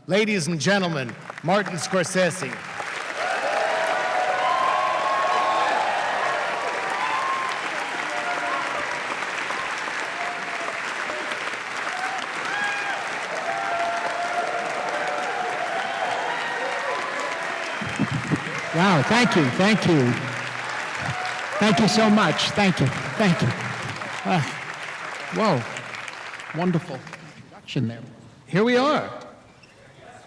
Ladies and gentlemen, Martin Scorsese. Wow, thank you, thank you. Thank you so much, thank you, thank you. Whoa, wonderful introduction there. Here we are.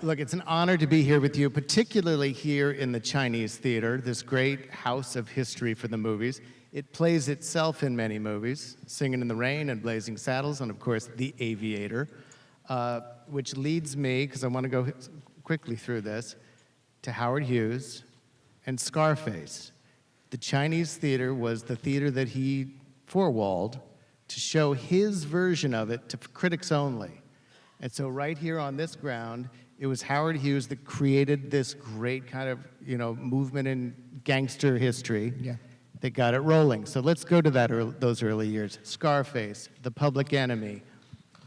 Look, it's an honor to be here with you, particularly here in the Chinese theater, this great house of history for the movies. It plays itself in many movies, Singin' in the Rain and Blazing Saddles, and of course, The Aviator, which leads me, because I want to go quickly through this, to Howard Hughes and Scarface. The Chinese theater was the theater that he four-walled to show his version of it to critics only. And so right here on this ground, it was Howard Hughes that created this great kind of, movement in gangster history that got it rolling. So let's go to those early years. Scarface, The Public Enemy,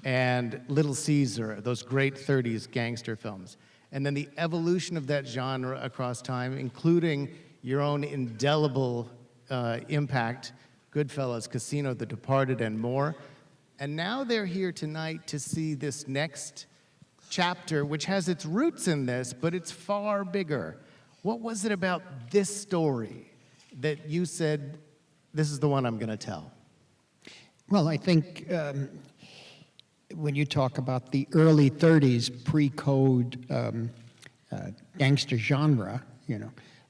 and Little Caesar, those great 30s gangster films. And then the evolution of that genre across time, including your own indelible impact, Goodfellas, Casino, The Departed, and more. And now they're here tonight to see this next chapter, which has its roots in this, but it's far bigger. What was it about this story that you said, this is the one I'm going to tell? Well, I think when you talk about the early 30s pre-code gangster genre,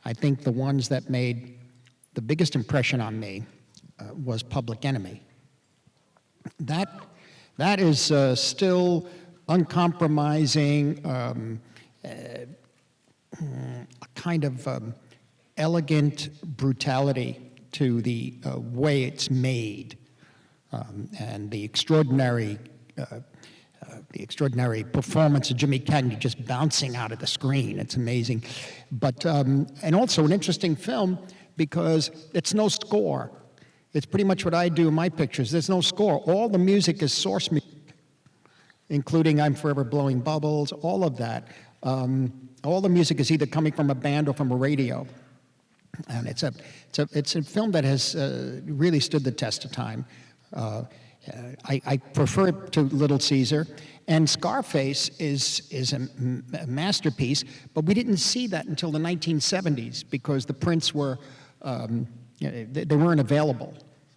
I think the ones that made the biggest impression on me was Public Enemy. That is still uncompromising, a kind of elegant brutality to the way it's made, and the extraordinary performance of Jimmy Cagney just bouncing out of the screen. It's amazing. But, and also an interesting film because it's no score. It's pretty much what I do in my pictures. There's no score. All the music is source music, including I'm Forever Blowing Bubbles, all of that. All the music is either coming from a band or from a radio. And it's a film that has really stood the test of time. I prefer it to Little Caesar, and Scarface is a masterpiece, but we didn't see that until the 1970s because the prints were, they weren't available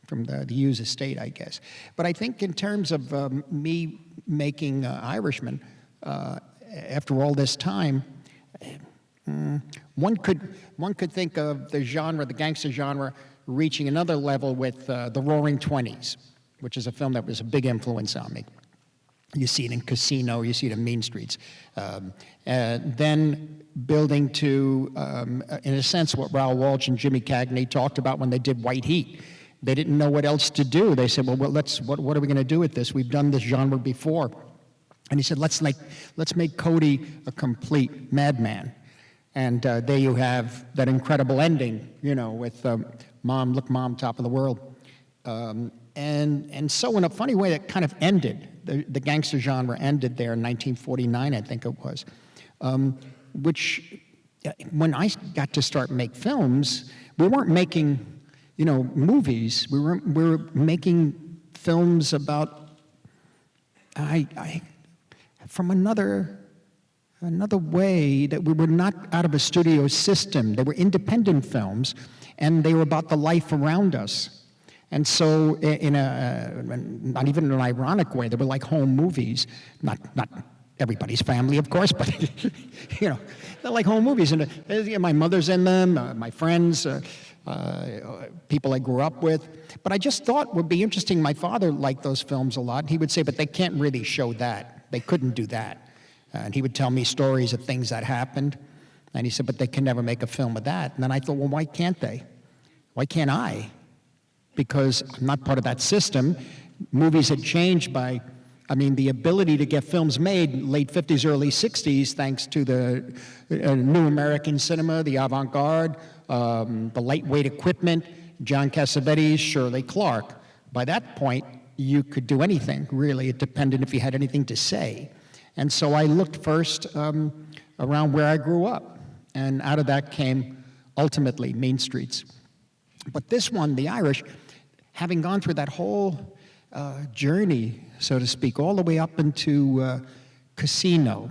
from the Hughes estate, I guess. But I think in terms of me making Irishman, after all this time, one could think of the genre, the gangster genre, reaching another level with The Roaring Twenties, which is a film that was a big influence on me. You see it in Casino, you see it in Mean Streets. Then building to, in a sense, what Raoul Walsh and Jimmy Cagney talked about when they did White Heat. They didn't know what else to do. They said, well what are we going to do with this? We've done this genre before. And he said, let's make Cody a complete madman. And there you have that incredible ending, with Mom, look, Mom, top of the world. And so in a funny way, that kind of ended. The gangster genre ended there in 1949, I think it was. Which, when I got to start make films, we weren't making, movies. We were making films about, from another way, that we were not out of a studio system. They were independent films, and they were about the life around us. And so, in not even in an ironic way, they were like home movies. Not everybody's family, of course, but they're like home movies. And my mother's in them, my friends, people I grew up with. But I just thought it would be interesting. My father liked those films a lot. He would say, but they can't really show that. They couldn't do that. And he would tell me stories of things that happened. And he said, but they can never make a film of that. And then I thought, well, why can't they? Why can't I? Because I'm not part of that system. Movies had changed by, the ability to get films made late 50s, early 60s, thanks to the new American cinema, the avant-garde, the lightweight equipment, John Cassavetes, Shirley Clark. By that point, you could do anything, really. It depended if you had anything to say. And so I looked first around where I grew up, and out of that came ultimately Mean Streets. But this one, The Irish, having gone through that whole journey, so to speak, all the way up into Casino,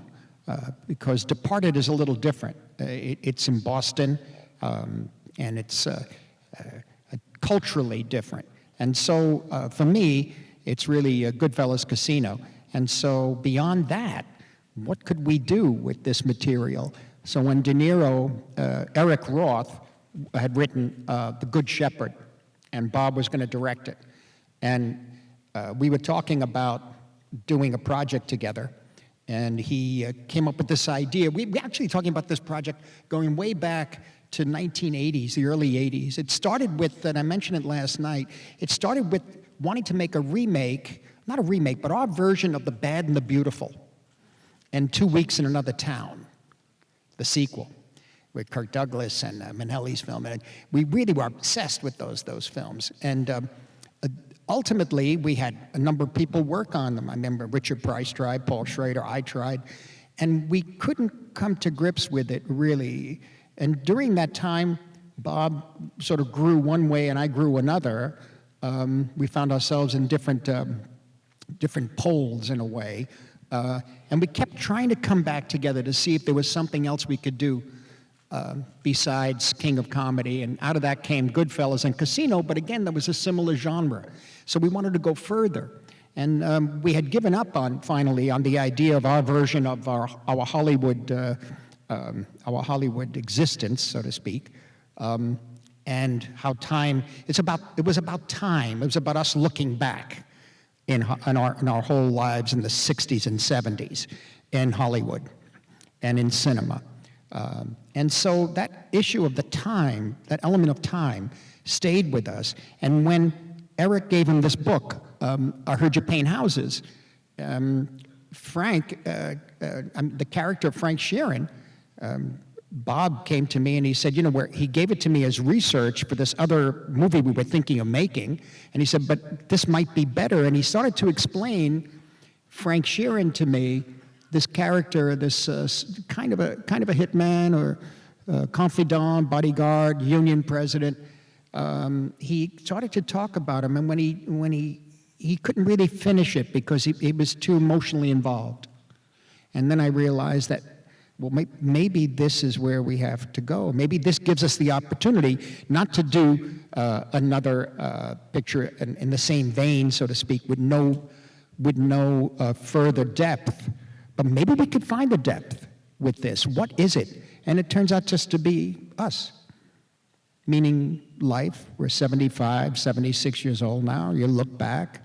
because Departed is a little different. It's in Boston, and it's culturally different. And so for me, it's really Goodfellas Casino. And so beyond that, what could we do with this material? So when De Niro, Eric Roth had written The Good Shepherd, and Bob was going to direct it. And we were talking about doing a project together, and he came up with this idea. We were actually talking about this project going way back to 1980s, the early 80s. It started with, and I mentioned it last night, it started with wanting to make a remake, not a remake, but our version of The Bad and the Beautiful, and 2 Weeks in Another Town, the sequel, with Kirk Douglas and Minnelli's film. And we really were obsessed with those films. And ultimately, we had a number of people work on them. I remember Richard Price tried, Paul Schrader, I tried, and we couldn't come to grips with it, really. And during that time, Bob sort of grew one way and I grew another. We found ourselves in different poles, in a way. And we kept trying to come back together to see if there was something else we could do besides King of Comedy. And out of that came Goodfellas and Casino, but again, there was a similar genre. So we wanted to go further. And we had given up finally on the idea of our version of our Hollywood existence, so to speak. And how time, it was about time. It was about us looking back in our whole lives in the 60s and 70s in Hollywood and in cinema. And so that issue of the time, that element of time, stayed with us. And when Eric gave him this book, I Heard You Paint Houses, Frank, the character of Frank Sheeran, Bob came to me and he said, he gave it to me as research for this other movie we were thinking of making. And he said, but this might be better. And he started to explain Frank Sheeran to me, this character, this kind of a hitman or confidant, bodyguard, union president. He started to talk about him, and when he couldn't really finish it because he was too emotionally involved. And then I realized that, well, maybe this is where we have to go. Maybe this gives us the opportunity not to do another picture in the same vein, so to speak, with no further depth. But maybe we could find a depth with this. What is it? And it turns out just to be us. Meaning life. We're 75, 76 years old now. You look back.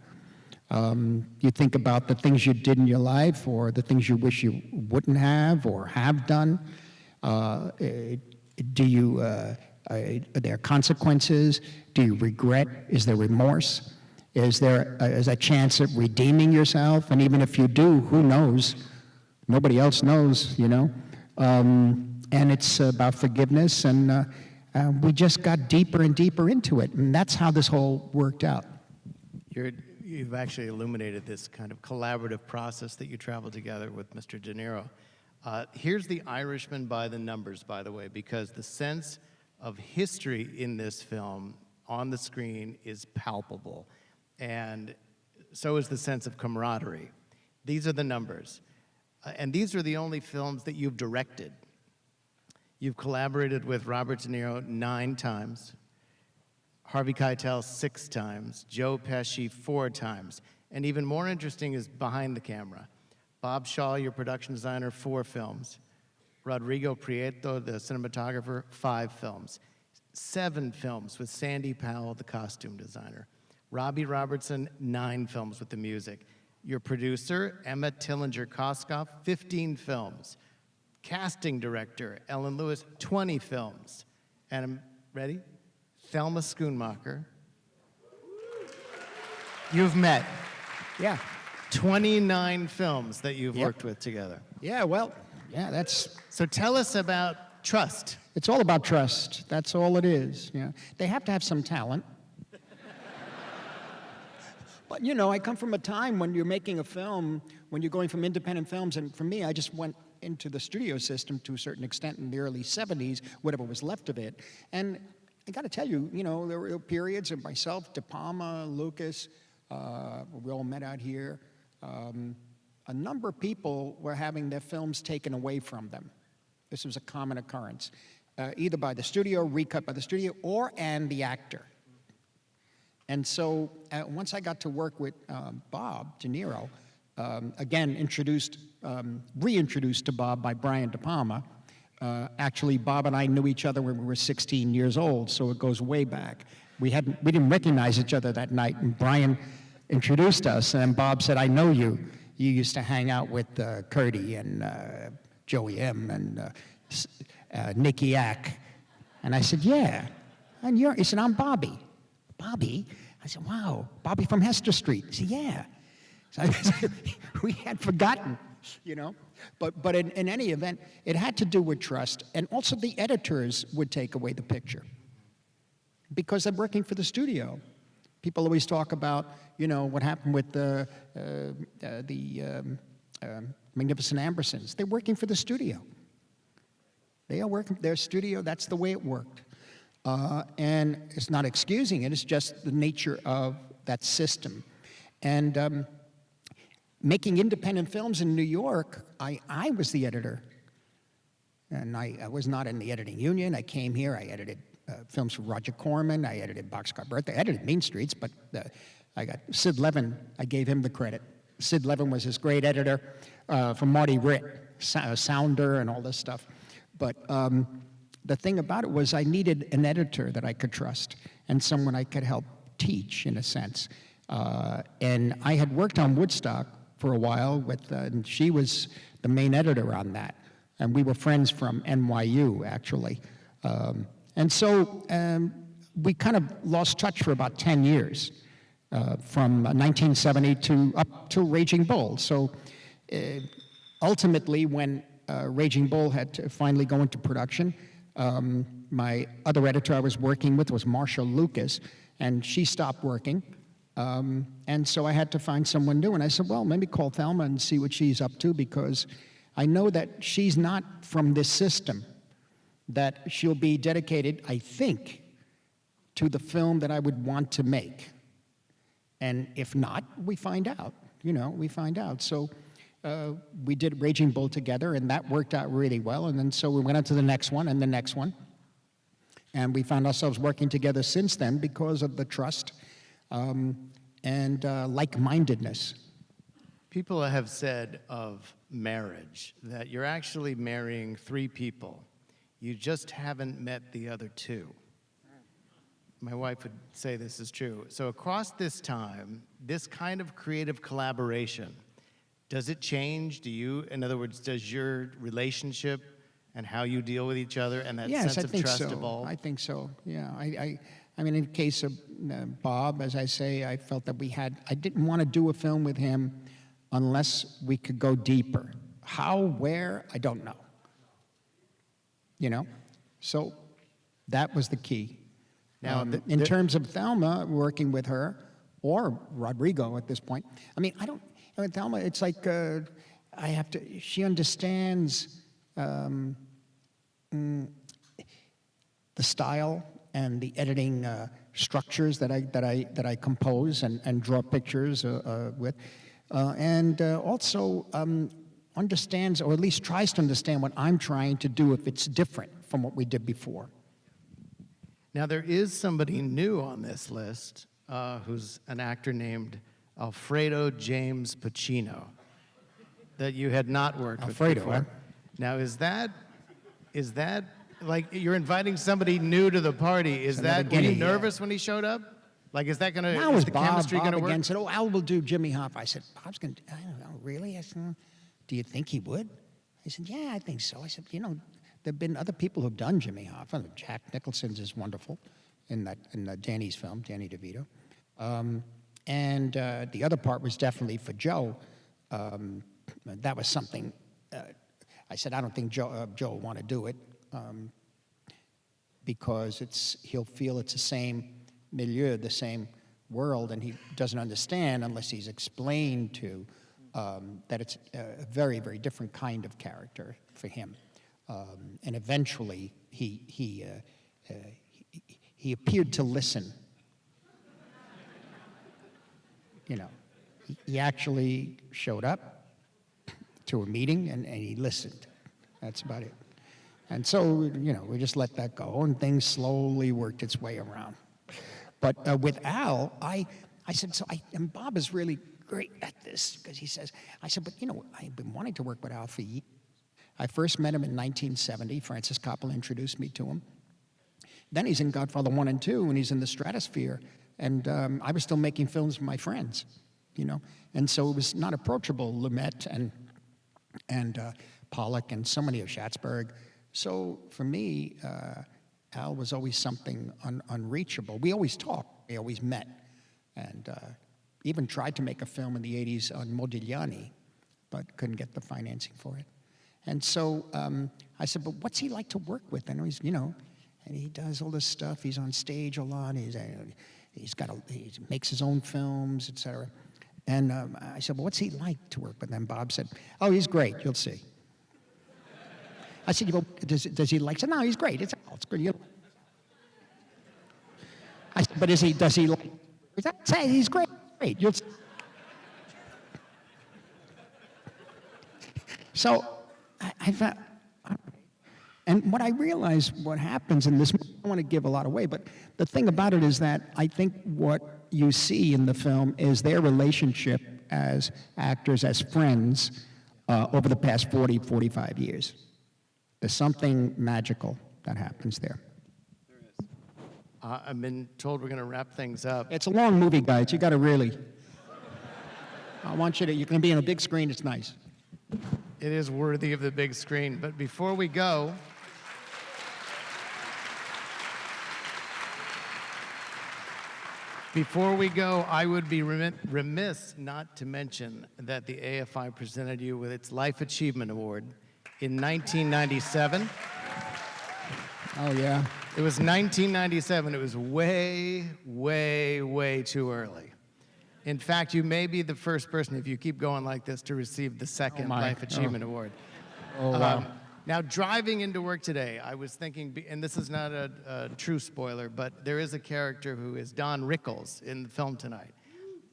You think about the things you did in your life or the things you wish you wouldn't have or have done. Are there consequences? Do you regret? Is there remorse? Is there a chance at redeeming yourself? And even if you do, who knows? Nobody else knows, And it's about forgiveness, and we just got deeper and deeper into it, and that's how this whole worked out. You've actually illuminated this kind of collaborative process that you traveled together with Mr. De Niro. Here's The Irishman by the numbers, by the way, because the sense of history in this film on the screen is palpable, and so is the sense of camaraderie. These are the numbers. And these are the only films that you've directed. You've collaborated with Robert De Niro 9 times, Harvey Keitel 6 times, Joe Pesci 4 times, and even more interesting is behind the camera. Bob Shaw, your production designer, 4 films. Rodrigo Prieto, the cinematographer, 5 films. 7 films with Sandy Powell, the costume designer. Robbie Robertson, 9 films with the music. Your producer, Emma Tillinger-Koskoff, 15 films. Casting director, Ellen Lewis, 20 films. And I'm ready? Thelma Schoonmaker. You've met. Yeah. 29 films that you've worked with together. Yeah, well, yeah, that's... So tell us about trust. It's all about trust. That's all it is. They have to have some talent. But, you know, I come from a time when you're making a film, when you're going from independent films, and for me, I just went into the studio system to a certain extent in the early 70s, whatever was left of it. And I got to tell you, you know, there were periods of myself, De Palma, Lucas, we all met out here. A number of people were having their films taken away from them. This was a common occurrence, either by the studio, recut by the studio, and the actor. And so once I got to work with Bob De Niro, again, reintroduced to Bob by Brian De Palma. Actually, Bob and I knew each other when we were 16 years old, so it goes way back. We didn't recognize each other that night, and Brian introduced us, and Bob said, I know you. You used to hang out with Curdy and Joey M. and Nicky Ack. And I said, yeah. And he said, I'm Bobby. Bobby? I said, wow, Bobby from Hester Street. He said, yeah. So we had forgotten, you know. But in any event, it had to do with trust. And also the editors would take away the picture because they're working for the studio. People always talk about, you know, what happened with the Magnificent Ambersons. They're working for the studio. They are working their studio. That's the way it worked. And it's not excusing it. It's just the nature of that system. And making independent films in New York, I was the editor. And I was not in the editing union. I came here. I edited films for Roger Corman. I edited Boxcar Bertha. I edited Mean Streets, but I got Sid Levin. I gave him the credit. Sid Levin was this great editor from Marty Ritt, Sounder and all this stuff. But the thing about it was I needed an editor that I could trust and someone I could help teach, in a sense. And I had worked on Woodstock for a while with, and she was the main editor on that. And we were friends from NYU, actually. And so we kind of lost touch for about 10 years, from 1970 to up to Raging Bull. So ultimately, when Raging Bull had to finally go into production, my other editor I was working with was Marsha Lucas, and she stopped working. And so I had to find someone new. And I said, well, maybe call Thelma and see what she's up to, because I know that she's not from this system, that she'll be dedicated, I think, to the film that I would want to make. And if not, we find out, you know, we find out. So we did Raging Bull together, and that worked out really well. And then so we went on to the next one and the next one. And we found ourselves working together since then because of the trust and like-mindedness. People have said of marriage that you're actually marrying 3 people. You just haven't met the other 2. My wife would say this is true. So across this time, this kind of creative collaboration, does it change? In other words, does your relationship and how you deal with each other and that sense of trust evolve? I think so, yeah. I mean, in the case of Bob, as I say, I felt that I didn't want to do a film with him unless we could go deeper. How, where, I don't know. You know? So that was the key. Now, in terms of Thelma, working with her, or Rodrigo at this point, I mean, Thelma, it's like she understands the style and the editing structures that I compose and draw pictures with, and also understands, or at least tries to understand, what I'm trying to do if it's different from what we did before. Now, there is somebody new on this list who's an actor named Alfredo James Pacino that you had not worked with before. Huh? Now, is that like you're inviting somebody new to the party? Were you nervous when he showed up? Like, is that going to, is the chemistry going to work? Again said, oh, Al will do Jimmy Hoffa. I said, Bob's going to, I don't know, really? I said, do you think he would? He said, yeah, I think so. I said, you know, there have been other people who've done Jimmy Hoffa. Jack Nicholson's is wonderful in Danny's film, Danny DeVito. And the other part was definitely for Joe. That was something, I said, I don't think Joe will want to do it because he'll feel it's the same milieu, the same world, and he doesn't understand unless he's explained to that it's a very, very different kind of character for him. And eventually, he appeared to listen. You know, he actually showed up to a meeting and he listened. That's about it. And so, you know, we just let that go, and things slowly worked its way around. But with Al, I said, and Bob is really great at this, because he says, I said, but you know, I've been wanting to work with Al for years. I first met him in 1970. Francis Coppola introduced me to him. Then he's in Godfather 1 and 2, and he's in the stratosphere. And I was still making films with my friends, you know. And so it was not approachable, Lumet and Pollock and so many of Schatzberg. So for me, Al was always something unreachable. We always talked, we always met, and even tried to make a film in the 80s on Modigliani, but couldn't get the financing for it. And so I said, but what's he like to work with? And he's, you know, and he does all this stuff. He's on stage a lot. He makes his own films, etc. And I said, well, what's he like to work with? And Bob said, oh, he's great. You'll see. I said, well, does he like? He said, no, he's great. It's good. I said, but does he like? I said, he's great. Great. You'll see. So I thought, and what I realized, what happens in this, I don't want to give a lot away, but the thing about it is that I think what you see in the film is their relationship as actors, as friends, over the past 40, 45 years. There's something magical that happens there. There is. I've been told we're going to wrap things up. It's a long movie, guys. You got to really. I want you to. You're going to be on a big screen. It's nice. It is worthy of the big screen. But before we go, I would be remiss not to mention that the AFI presented you with its Life Achievement Award in 1997. Oh, yeah. It was 1997. It was way, way, way too early. In fact, you may be the first person, if you keep going like this, to receive the second Life Achievement Award. Oh, wow. Now, driving into work today, I was thinking, and this is not a true spoiler, but there is a character who is Don Rickles in the film tonight.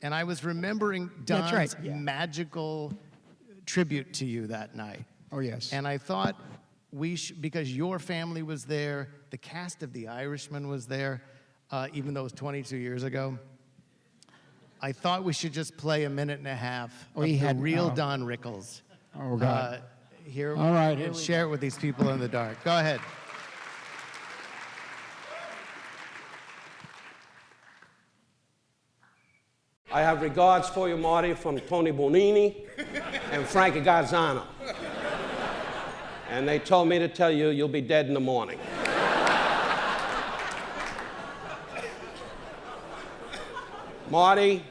And I was remembering Don's magical tribute to you that night. Oh, yes. And I thought because your family was there, the cast of The Irishman was there, even though it was 22 years ago. I thought we should just play a minute and a half of the real Don Rickles. Oh, God. Here, all right, and share it with these people in the dark. Go ahead. I have regards for you, Marty, from Tony Bonini and Frankie Gazzano. And they told me to tell you you'll be dead in the morning. Marty,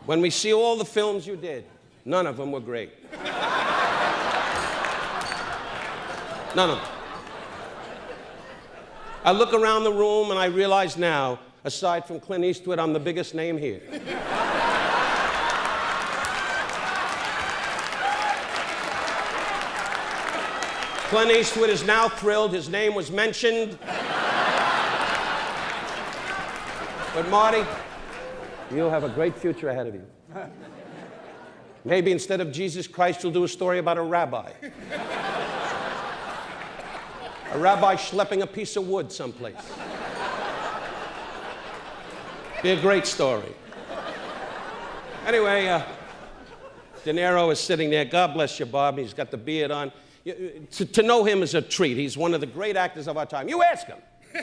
when we see all the films you did, none of them were great. None of them. I look around the room and I realize now, aside from Clint Eastwood, I'm the biggest name here. Clint Eastwood is now thrilled. His name was mentioned. But Marty, you'll have a great future ahead of you. Maybe instead of Jesus Christ, you'll do a story about a rabbi. A rabbi schlepping a piece of wood someplace. Be a great story. Anyway, De Niro is sitting there. God bless you, Bob. He's got the beard on. To know him is a treat. He's one of the great actors of our time. You ask him. You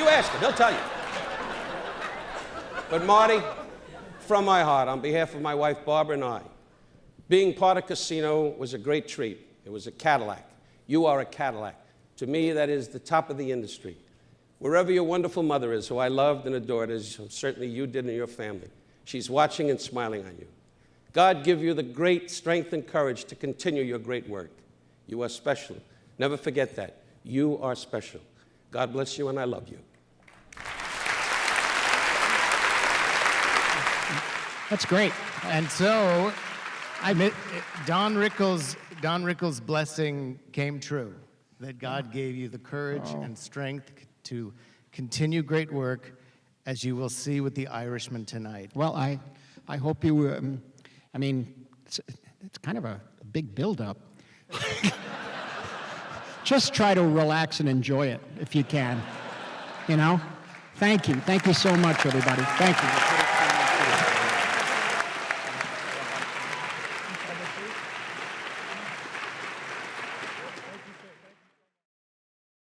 ask him. He'll tell you. But Marty, from my heart, on behalf of my wife, Barbara, and I, being part of Casino was a great treat. It was a Cadillac. You are a Cadillac. To me, that is the top of the industry. Wherever your wonderful mother is, who I loved and adored, as certainly you did in your family, she's watching and smiling on you. God give you the great strength and courage to continue your great work. You are special. Never forget that. You are special. God bless you, and I love you. That's great. And so, Don Rickles' blessing came true, that God gave you the courage and strength to continue great work, as you will see with The Irishman tonight. Well, I hope you, I mean, it's kind of a big build-up. Just try to relax and enjoy it if you can, you know? Thank you. Thank you so much, everybody. Thank you.